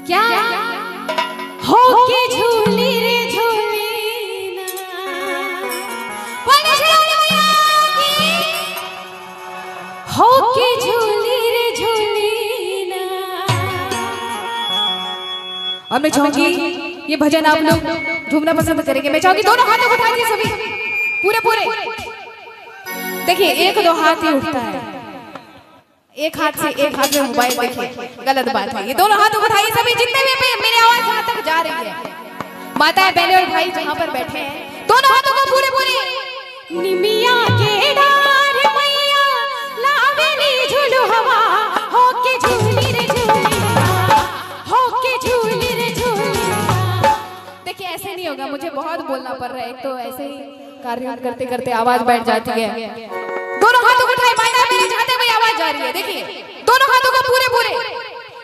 क्या हो के झूली रे झूली ना हो के झूली रे झूली ना। और मैं चाहूंगी ये भजन आप लोग झूमना पसंद करेंगे। मैं चाहूंगी दोनों हाथों को उठाइए सभी पूरे पूरे। देखिए एक दो हाथ ही उठता है, एक हाथ से एक हाथ में मोबाइल देखिए गलत बात है। ये दोनों हाथों को उठाइए सभी, जितने भी मेरी आवाज वहां तक जा रही है। माताएं बहनें और भाई जहां पर बैठे हैं दोनों हाथों को पूरे पूरे। निमिया के डार मैया लावेली झूलू हवा हो के झूली रे झूली हो के झूली रे झूली। देखिए ऐसे नहीं होगा, मुझे बहुत बोलना पड़ रहा है। एक तो ऐसे ही कार्य करते करते आवाज बैठ जाती है। दोनों हाथों को उठाए, माताएं बहनें चाहते हुए आवाज जा रही है। देखिए दोनों हाथों को पूरे पूरे।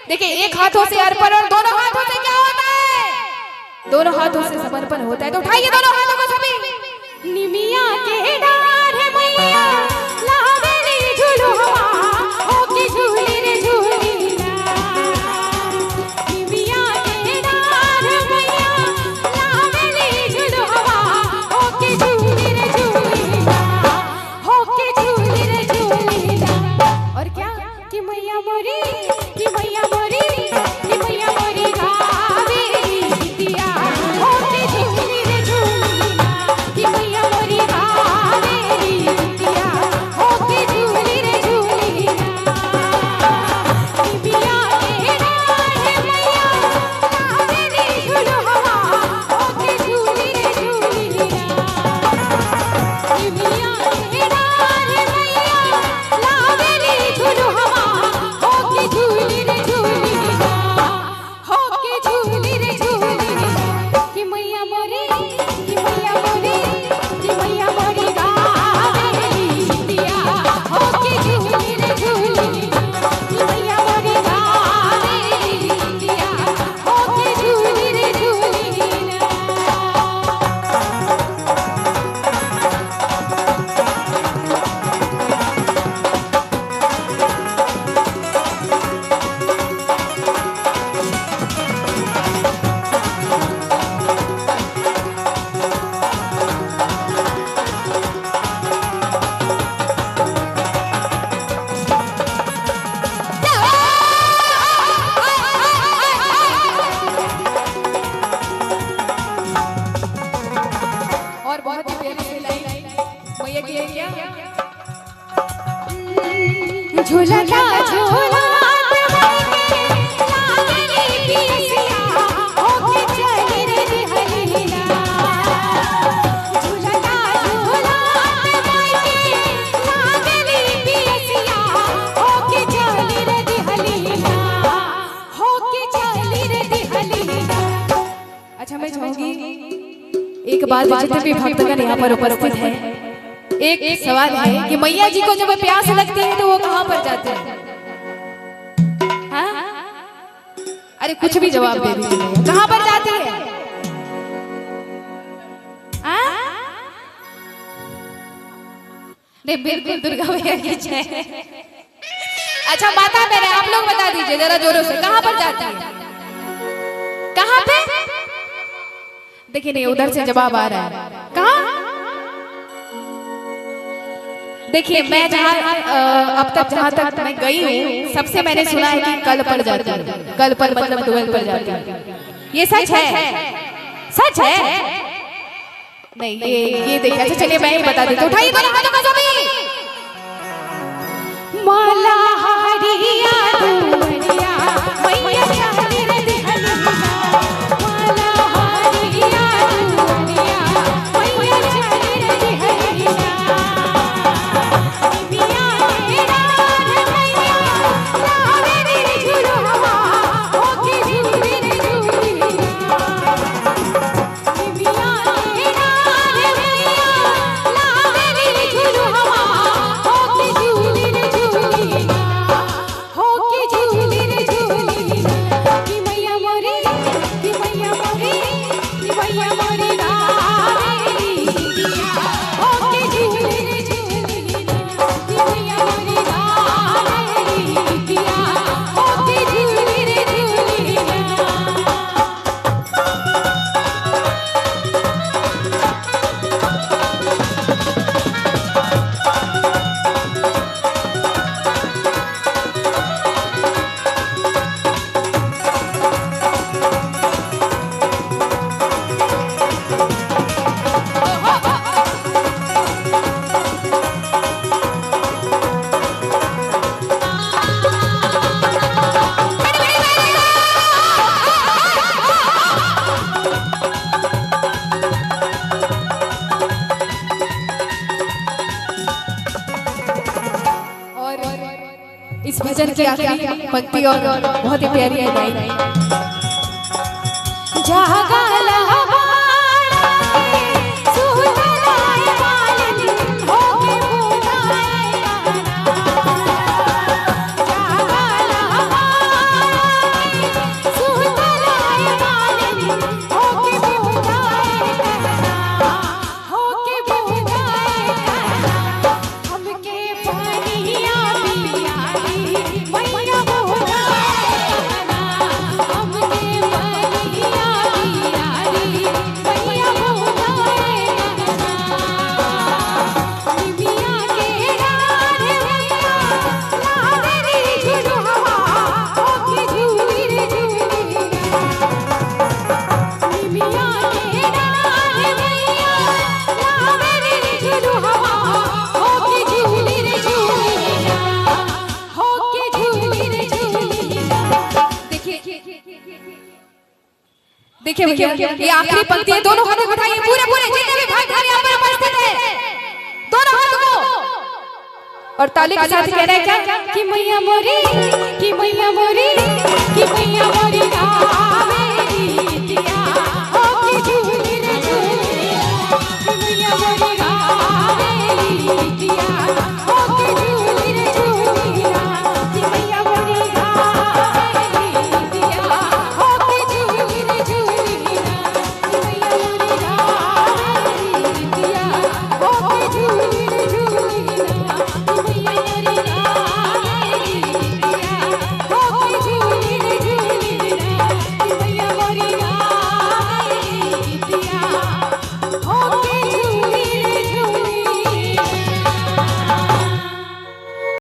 देखिए एक हाथों से अर्पण और दोनों हाथों से क्या होता है? दोनों हाथों से समर्पण होता है। तो उठाइए दोनों हाथों को सभी। निमिया के डार है मैया लावेली झूलू हवा हो के झूली रे झूली ना। निमिया के डार है मैया लावेली झूलू हवा हो के झूली रे झूली ना हो के झूली रे झूली ना। और क्या कि मैया मोरी कि मैया मोरी कि मैया मोरी गावेली दिया हो के झूली रे झूली ना। कि मैया मोरी गावेली दिया हो के झूली रे झूली ना। निमिया के डार है मैया लावेली झूलू हवा हो के झूली रे झूली ना। निमिया के डार है मैया लावेली झूलू हवा हो के झूली रे झूली ना हो के झूली रे झूली ना। कि मैया मोरी कि मैया मोरी कि मैया मोरी गावेली दिया हो के झूली रे झूली ना। कि मैया मोरी गावेली दिया हो के झूली रे झूली ना। और बहुत ही प्यारी सी लाइन मैया की है क्या? झूलता झूला अच्छा मैं चाहूंगी एक बात, जितने भी भक्तगण यहाँ पर उपस्थित हैं, एक सवाल है कि मैया जी को जब प्यास लगती है तो वो कहाँ पर जाते हैं? हाँ? अरे कुछ भी जवाब दे दीजिए, कहाँ पर जाती है? हाँ? नहीं बिल्कुल दुर्गा मैया की जय। अच्छा माता मेरे आप लोग बता दीजिए जरा जोरों से, कहाँ पर जाती है? कहाँ पे? देखिए नहीं उधर से जवाब आ रहा है, कहाँ? देखिए मैं जहाँ अब तक जहाँ तक मैं गई हूँ सबसे मैंने सुना है कि कल पर जाती है। कल पर मतलब दुल्हन पर जाती है। ये सच है? सच है? नहीं ये देखिए। अच्छा चलिए मैं ही बता देती हूँ। उठाइए दोनों हाथों को सभी। माला हरिया दुनिया मैया चाहती रे दिहलिया। माला हरिया दुनिया मैया चाहती रे दिहलिया। निमिया के डार मैया लावेली झूलू हवा हो के झूली रे झूली ना। निमिया के डार मैया लावेली झूलू हवा हो के झूली रे झूली ना हो के झूली रे झूली। भजन की आखिरी पंक्ति और बहुत ही प्यारी है गाई। देखिए भैया ये आखिरी पंक्ति है, दोनों हाथों को उठाइए, पूरे पूरे जितने भी भाई भाई यहाँ पर उपस्थित हैं दोनों हाथों को, और ताली के साथ कहना है क्या कि मैया मोरी, कि मैया मोरी, कि मैया मोरी।